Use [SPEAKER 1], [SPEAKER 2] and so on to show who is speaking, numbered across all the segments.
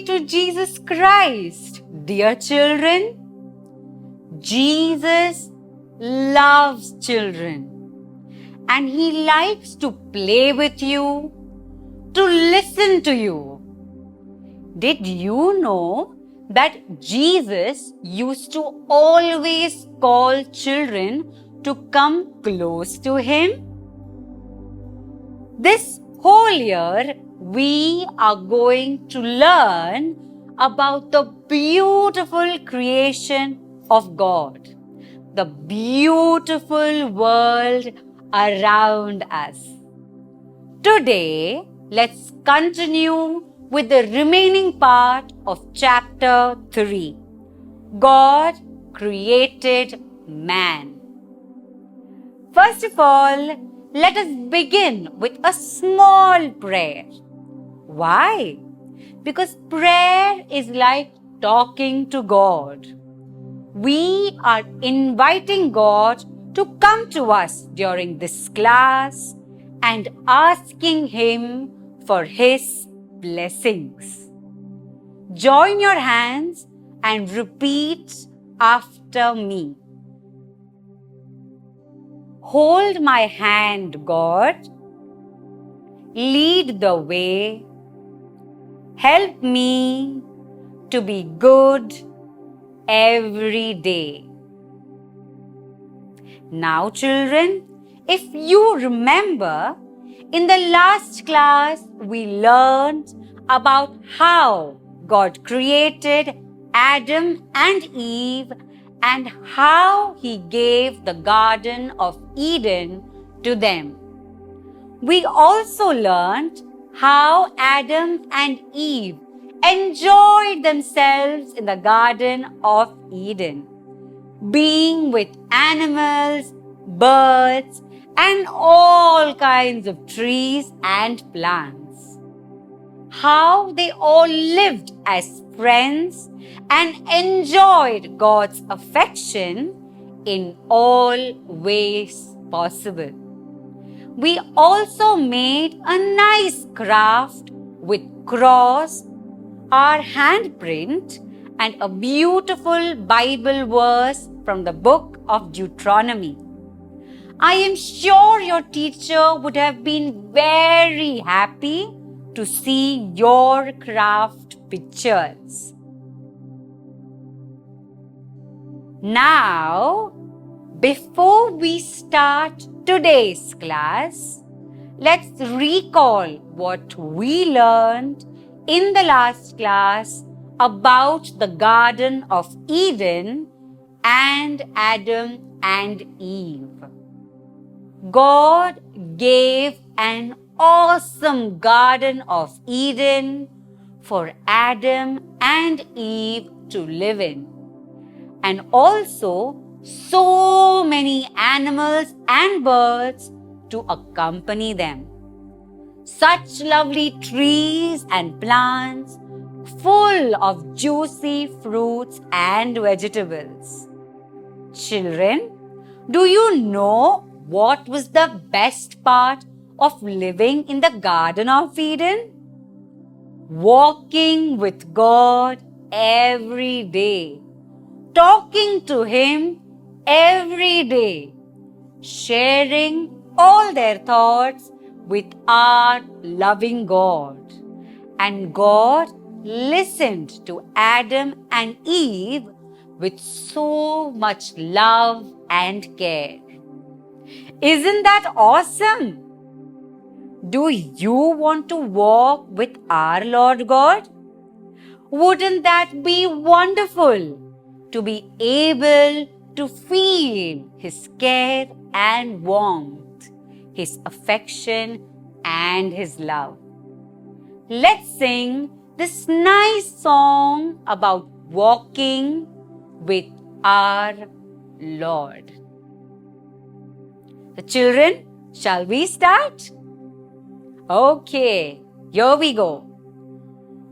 [SPEAKER 1] to Jesus Christ. Dear children, Jesus loves children and He likes to play with you, to listen to you. Did you know that Jesus used to always call children to come close to Him? This whole year, we are going to learn about the beautiful creation of God, the beautiful world around us. Today, let's continue with the remaining part of chapter 3. God created man. First of all, let us begin with a small prayer. Why? Because prayer is like talking to God. We are inviting God to come to us during this class and asking Him for His blessings. Join your hands and repeat after me. Hold my hand, God. Lead the way. Help me to be good every day. Now, children, if you remember, in the last class we learned about how God created Adam and Eve and how He gave the Garden of Eden to them. We also learned how Adam and Eve enjoyed themselves in the Garden of Eden, being with animals, birds, and all kinds of trees and plants. How they all lived as friends and enjoyed God's affection in all ways possible. We also made a nice craft with cross, our handprint, and a beautiful Bible verse from the book of Deuteronomy. I am sure your teacher would have been very happy to see your craft pictures. Now, before we start today's class, let's recall what we learned in the last class about the Garden of Eden and Adam and Eve. God gave an awesome Garden of Eden for Adam and Eve to live in, and also so many animals and birds to accompany them. Such lovely trees and plants full of juicy fruits and vegetables. Children, do you know what was the best part of living in the Garden of Eden? Walking with God every day, talking to Him every day, sharing all their thoughts with our loving God. And God listened to Adam and Eve with so much love and care. Isn't that awesome? Do you want to walk with our Lord God? Wouldn't that be wonderful to be able to feel His care and warmth, His affection and His love? Let's sing this nice song about walking with our Lord. The children, shall we start? Okay, here we go.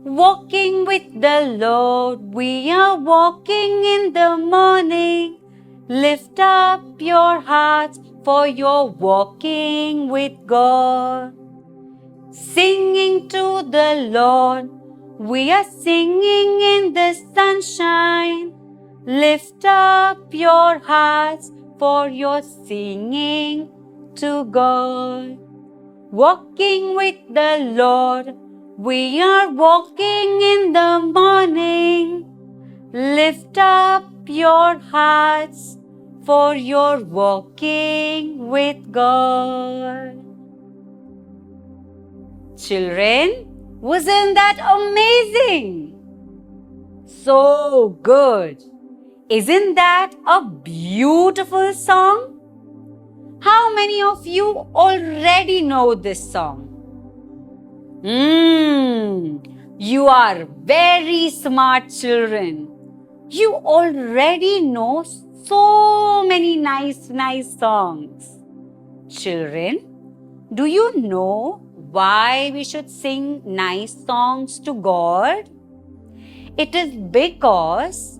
[SPEAKER 1] Walking with the Lord, we are walking in the morning. Lift up your hearts, for you're walking with God. Singing to the Lord, We are singing in the sunshine. Lift up your hearts, for you're singing to God. Walking with the Lord, we are walking in the morning. Lift up your hearts, for you're walking with God. Children, wasn't that amazing? So good. Isn't that a beautiful song? How many of you already know this song? You are very smart children. You already know so many nice songs. Children, do you know why we should sing nice songs to God? It is because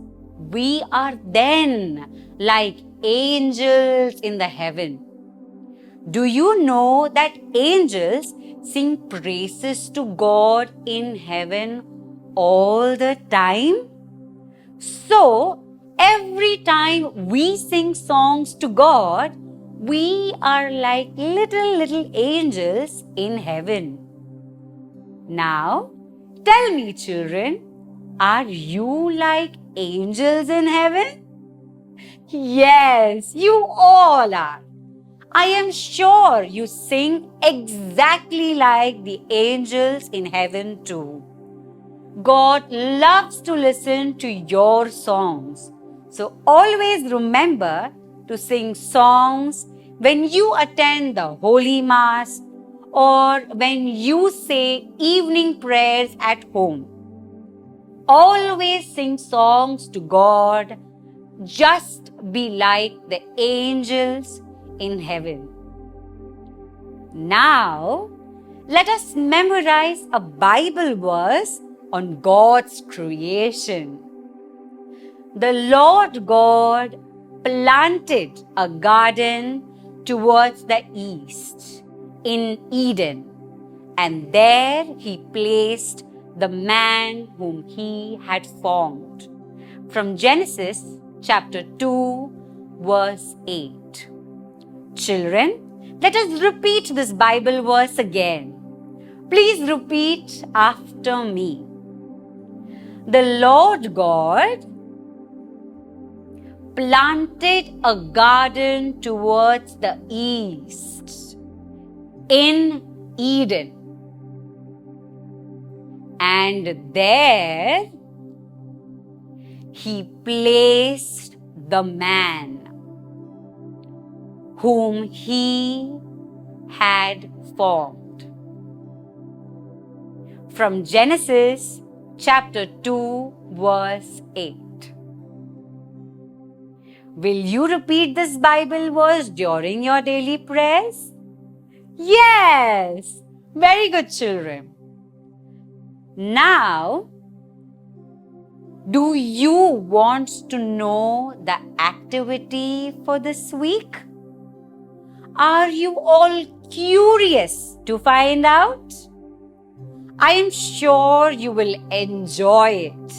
[SPEAKER 1] we are then like angels in the heaven. Do you know that angels sing praises to God in heaven all the time? So, every time we sing songs to God, we are like little angels in heaven. Now, tell me children, are you like angels in heaven? Yes, you all are. I am sure you sing exactly like the angels in heaven too. God loves to listen to your songs. So always remember to sing songs when you attend the Holy Mass or when you say evening prayers at home. Always sing songs to God. Just be like the angels in heaven. Now, let us memorize a Bible verse on God's creation. The Lord God planted a garden towards the east in Eden, and there He placed the man whom He had formed. From Genesis chapter 2, verse 8. Children, let us repeat this Bible verse again. Please repeat after me. The Lord God planted a garden towards the east in Eden, and there He placed the man whom He had formed. From Genesis chapter 2, verse 8. Will you repeat this Bible verse during your daily prayers? Yes! Very good, children. Now, do you want to know the activity for this week? Are you all curious to find out? I am sure you will enjoy it.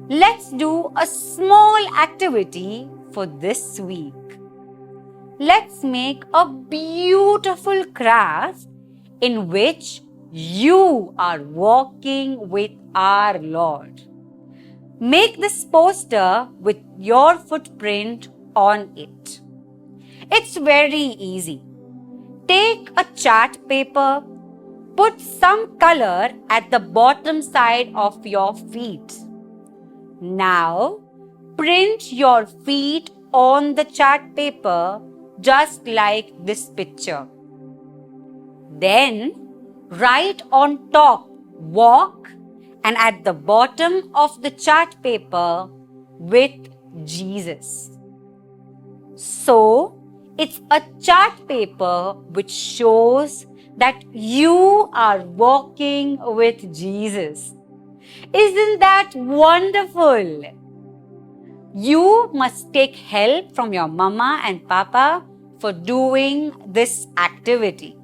[SPEAKER 1] Let's do a small activity for this week. Let's make a beautiful craft in which you are walking with our Lord. Make this poster with your footprint on it. It's very easy. Take a chart paper, put some color at the bottom side of your feet. Now, print your feet on the chart paper just like this picture. Then, write on top walk and at the bottom of the chart paper with Jesus. So, it's a chart paper which shows that you are walking with Jesus. Isn't that wonderful? You must take help from your mama and papa for doing this activity.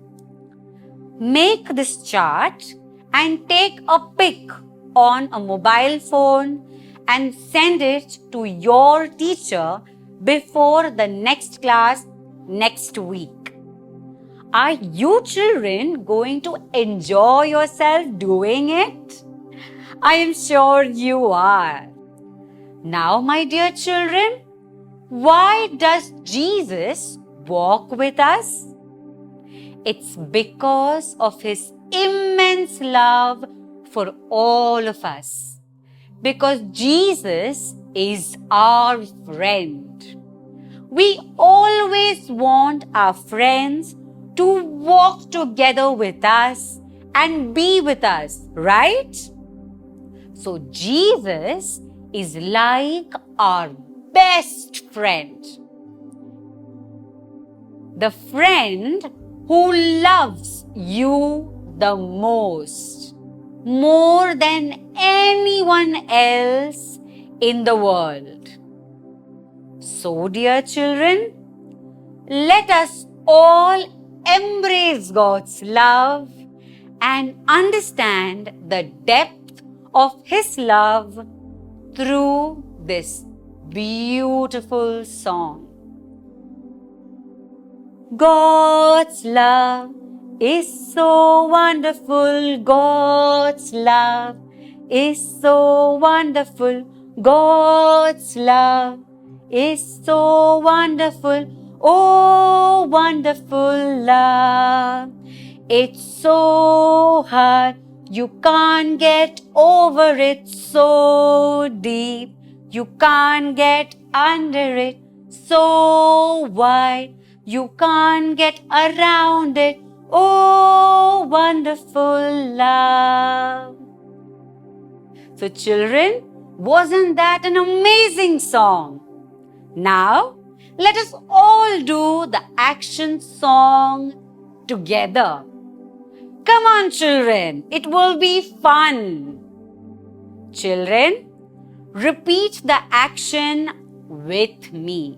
[SPEAKER 1] Make this chart and take a pic on a mobile phone and send it to your teacher before the next class next week. Are you children going to enjoy yourself doing it? I am sure you are. Now, my dear children, why does Jesus walk with us? It's because of His immense love for all of us. Because Jesus is our friend. We always want our friends to walk together with us and be with us, right? So Jesus is like our best friend. The friend who loves you the most, more than anyone else in the world. So, dear children, let us all embrace God's love and understand the depth of His love through this beautiful song. God's love is so wonderful. God's love is so wonderful. God's love is so wonderful. Oh, wonderful love. It's so hard, you can't get over it. So deep, you can't get under it. So wide, you can't get around it. Oh, wonderful love. So children, wasn't that an amazing song? Now, let us all do the action song together. Come on, children, it will be fun. Children, repeat the action with me.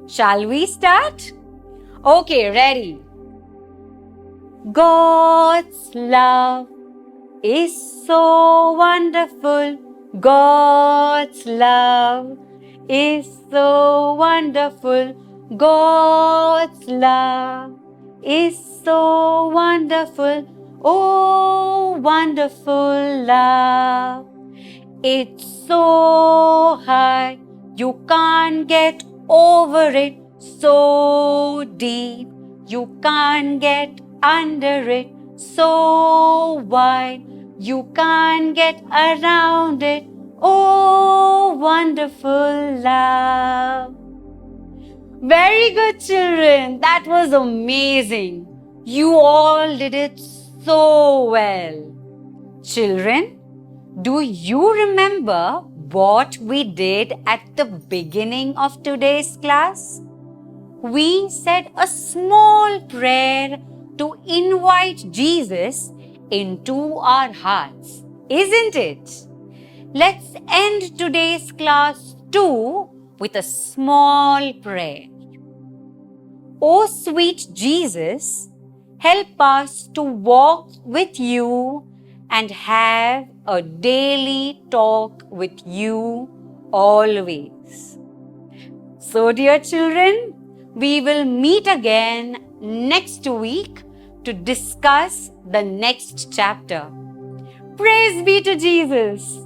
[SPEAKER 1] Shall we start? Okay, ready. God's love is so wonderful. God's love is so wonderful. God's love is so wonderful. Oh, wonderful love. It's so high, you can't get over it. So deep, you can't get under it. So wide, you can't get around it. Oh, wonderful love. Very good, children. That was amazing. You all did it so well. Children, do you remember what we did at the beginning of today's class? We said a small prayer to invite Jesus into our hearts, isn't it? Let's end today's class too with a small prayer. Oh, sweet Jesus, help us to walk with you and have a daily talk with you always. So, dear children, we will meet again next week to discuss the next chapter. Praise be to Jesus.